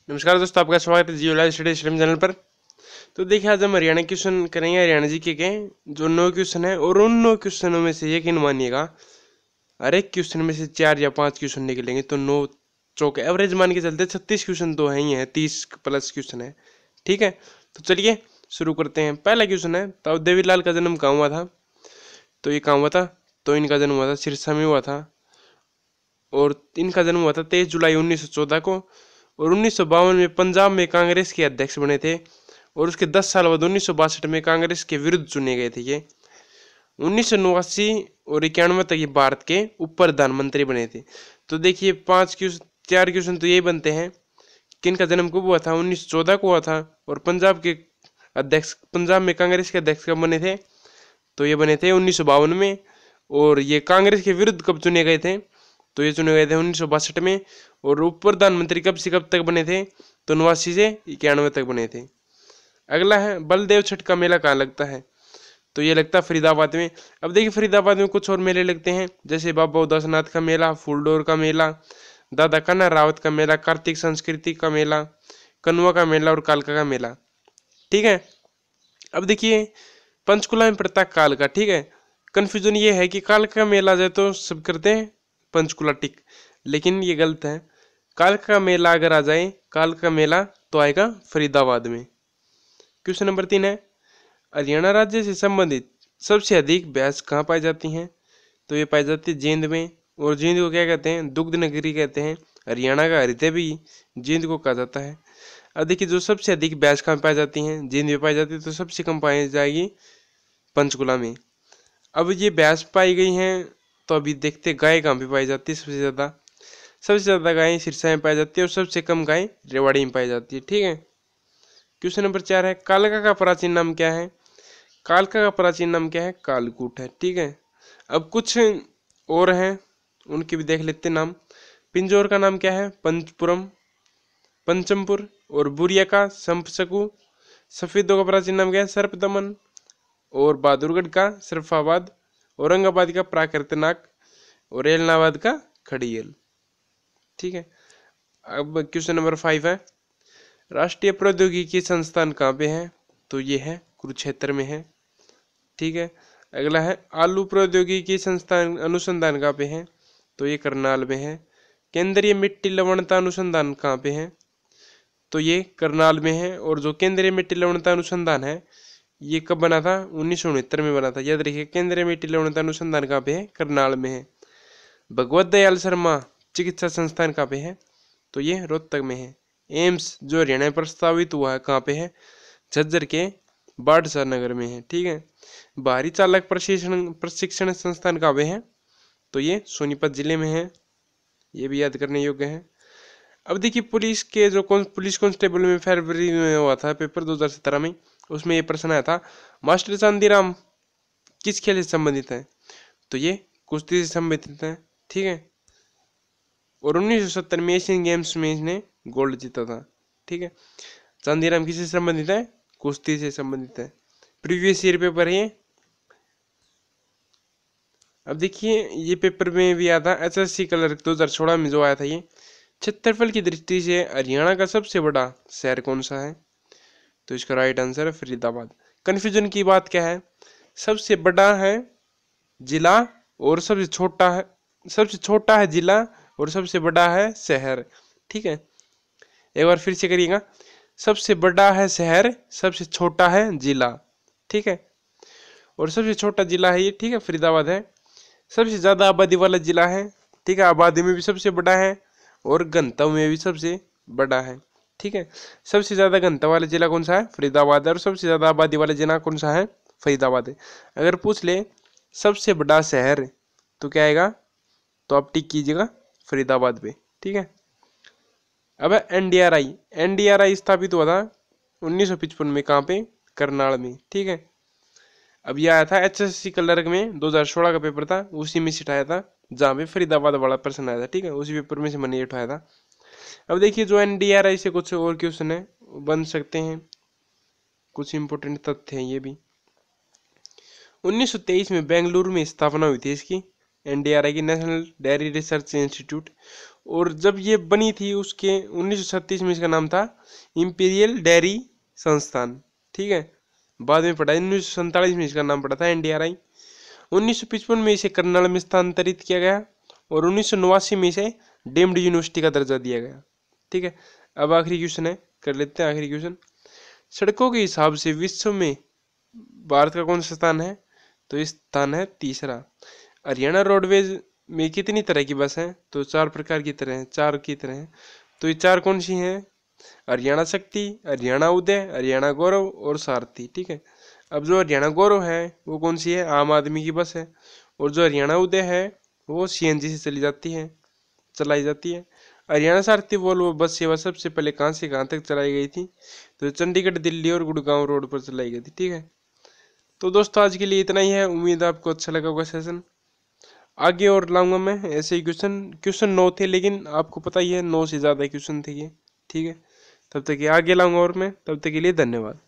नमस्कार दोस्तों, आपका स्वागत है जियो लाइव स्टडी स्ट्रीम चैनल पर। तो देखिए, आज हम हरियाणा क्वेश्चन करेंगे, हरियाणा जी के जो 9 क्वेश्चन है, और उन 9 क्वेश्चनों में से यकीन मानिएगा हर एक क्वेश्चन में से 4 या 5 क्वेश्चन निकलेंगे। तो 9 चौके एवरेज मान के चलते 36 क्वेश्चन तो है ही है, 30 प्लस क्वेश्चन है। ठीक है, तो चलिए शुरू करते हैं। पहला क्वेश्चन है, तब देवीलाल का जन्म कहाँ हुआ था? तो ये कहाँ हुआ था? तो इनका जन्म हुआ था सिरसा में हुआ था, और इनका जन्म हुआ था 23 जुलाई 1914 को। और 1952 में पंजाब में कांग्रेस के अध्यक्ष बने थे, और उसके 10 साल बाद 1962 में कांग्रेस के विरुद्ध चुने गए थे ये। 1989 और 91 तक ये भारत के उप प्रधानमंत्री बने थे। तो देखिए, 4 क्वेश्चन तो यही बनते हैं कि इनका जन्म कब हुआ था? 1914 को हुआ था। और पंजाब में कांग्रेस के अध्यक्ष कब बने थे? तो ये बने थे 1952 में। और ये कांग्रेस के विरुद्ध कब चुने गए थे? तो ये चुने गए थे 1962 में। और उप प्रधानमंत्री कब से कब तक बने थे? तो 89 से 91 तक बने थे। अगला है, बलदेव छठ का मेला कहाँ लगता है? तो ये लगता है फरीदाबाद में। अब देखिए, फरीदाबाद में कुछ और मेले लगते हैं, जैसे बाबा उदासनाथ का मेला, फूलडोर का मेला, दादा कन्ना रावत का मेला, कार्तिक संस्कृति का मेला, कनुआ का मेला और कालका का मेला। ठीक है, अब देखिए पंचकुला में पड़ता है कालका। ठीक है, कंफ्यूजन ये है कि कालका का मेला जाए तो सब करते हैं पंचकुला टिक, लेकिन ये गलत है। कालका का मेला अगर आ जाए, कालका का मेला तो आएगा फरीदाबाद में। क्वेश्चन नंबर 3 है, हरियाणा राज्य से संबंधित सबसे अधिक भैंस कहाँ पाई जाती हैं? तो ये पाई जाती है जींद में। और जींद को क्या कहते हैं? दुग्ध नगरी कहते हैं। हरियाणा का हृदय भी जींद को कहा जाता है। अब देखिए, जो सबसे अधिक भैंस कहाँ पाई जाती हैं? जींद में पाई जाती है। तो सबसे कम पाई जाएगी पंचकुला में। अब ये भैंस पाई गई हैं, तो अभी देखते गाय कहाँ पे पाई जाती है सबसे ज़्यादा गाय सिरसा में पाई जाती है, और सबसे कम गाय रेवाड़ी में पाई जाती है। ठीक है, क्वेश्चन नंबर 4 है, कालका का प्राचीन नाम क्या है? कालका का प्राचीन नाम क्या है? कालकूट है। ठीक है, अब कुछ और हैं, उनके भी देख लेते नाम। पिंजौर का नाम क्या है? पंचपुरम, पंचमपुर। और बुरिया का संपसकू। सफेदों का प्राचीन नाम क्या है? सर्पदमन। और बहादुरगढ़ का सरफाबाद। औरंगाबाद का प्राकृतनाक। और एलनाबाद का खड़ियल। ठीक है, अब क्वेश्चन नंबर 5 है, राष्ट्रीय प्रौद्योगिकी संस्थान कहाँ पे है? तो ये है कुरुक्षेत्र में है। ठीक है, अगला है, आलू प्रौद्योगिकी संस्थान अनुसंधान कहाँ पे है? तो ये करनाल में है। केंद्रीय मिट्टी लवणता अनुसंधान कहाँ पे है? तो ये करनाल में है। और जो केंद्रीय मिट्टी लवणता अनुसंधान है, ये कब बना था? 1969 में बना था। याद रखिए, केंद्रीय मिट्टी लवणता अनुसंधान कहाँ पे है? करनाल में है। भगवत दयाल शर्मा चिकित्सा संस्थान कहाँ पे है? तो ये रोहतक में है। एम्स जो हरियाणा में प्रस्तावित हुआ है, कहाँ पे है? झज्जर के बाढ़सा नगर में है। ठीक है, बाहरी चालक प्रशिक्षण संस्थान कहाँ पे है? तो ये सोनीपत जिले में है। ये भी याद करने योग्य है। अब देखिए, पुलिस के जो पुलिस कांस्टेबल में फरवरी में हुआ था पेपर 2017 में, उसमें ये प्रश्न आया था, मास्टर चांदीराम किस खेल से संबंधित है? तो ये कुश्ती से संबंधित है। ठीक है, और 1970 में एशियन गेम्स में इसने गोल्ड जीता था। ठीक है, चांदीराम किससे संबंधित है? कुश्ती से संबंधित है। प्रीवियस ईयर पेपर है ये। अब देखिए, ये पेपर में भी आया था, एसएससी क्लर्क 2016 में जो आया था ये, क्षेत्रफल की दृष्टि से हरियाणा का सबसे बड़ा शहर कौन सा है? तो इसका राइट आंसर है फरीदाबाद। कंफ्यूजन की बात क्या है? सबसे बड़ा है जिला, और सबसे छोटा है जिला, और सबसे बड़ा है शहर। ठीक है, एक बार फिर से करिएगा, सबसे बड़ा है शहर, सबसे छोटा है जिला। ठीक है, और सबसे छोटा जिला है ये, ठीक है, फरीदाबाद है। सबसे ज्यादा आबादी वाला जिला है। ठीक है, आबादी में भी सबसे बड़ा है, और घनत्व में भी सबसे बड़ा है। ठीक है, सबसे ज्यादा घनत्व वाला जिला कौन सा है? फरीदाबाद है। और सबसे ज्यादा आबादी वाला जिला कौन सा है? फरीदाबाद है। अगर पूछ ले सबसे बड़ा शहर, तो क्या आएगा? तो आप टिक कीजिएगा फरीदाबाद पे। ठीक है, अब एनडीआरआई। एनडीआरआई स्थापित हुआ था 1955 में, कहाँ पे? करनाल में। ठीक है, अब यह आया था एचएससी क्लर्क में, 2016 का पेपर था, उसी में से उठाया था जहाँ पे फरीदाबाद वाला प्रश्न आया था। ठीक है, उसी पेपर में से मैंने उठाया था। अब देखिए, जो एनडीआरआई से कुछ और क्वेश्चन है बन सकते हैं, कुछ इंपोर्टेंट तथ्य हैं ये भी। 1923 में बेंगलुरु में स्थापना हुई थी इसकी, एनडीआरआई की, नेशनल डेयरी रिसर्च इंस्टीट्यूट। और जब ये बनी थी उसके 1936 में इसका नाम था इंपीरियल डेयरी संस्थान, ठीक है। बाद में पढ़ा 1947 में इसका नाम पड़ा था NDRI। 1955 में इसे करनाल में स्थानांतरित किया गया और 1989 में इसे डीम्ड यूनिवर्सिटी का दर्जा दिया गया, ठीक है। अब आखिरी क्वेश्चन है, कर लेते हैं आखिरी क्वेश्चन। सड़कों के हिसाब से विश्व में भारत का कौन सा स्थान है? तो इस स्थान है तीसरा। हरियाणा रोडवेज में कितनी तरह की बस हैं? तो 4 प्रकार की तरह हैं, 4 की तरह हैं। तो ये 4 कौन सी हैं? हरियाणा शक्ति, हरियाणा उदय, हरियाणा गौरव और सारथी, ठीक है। अब जो हरियाणा गौरव है वो कौन सी है? आम आदमी की बस है। और जो हरियाणा उदय है वो CNG से चलाई जाती है। हरियाणा सारथी वोल्वो बस सेवा सबसे पहले कहाँ से कहाँ तक चलाई गई थी? तो चंडीगढ़, दिल्ली और गुड़गांव रोड पर चलाई गई थी, ठीक है। तो दोस्तों आज के लिए इतना ही है, उम्मीद है आपको अच्छा लगा होगा सेशन। आगे और लाऊंगा मैं ऐसे ही क्वेश्चन 9 थे, लेकिन आपको पता ही है 9 से ज़्यादा क्वेश्चन थे ये, ठीक है। तब तक ये आगे लाऊंगा और मैं, तब तक के लिए धन्यवाद।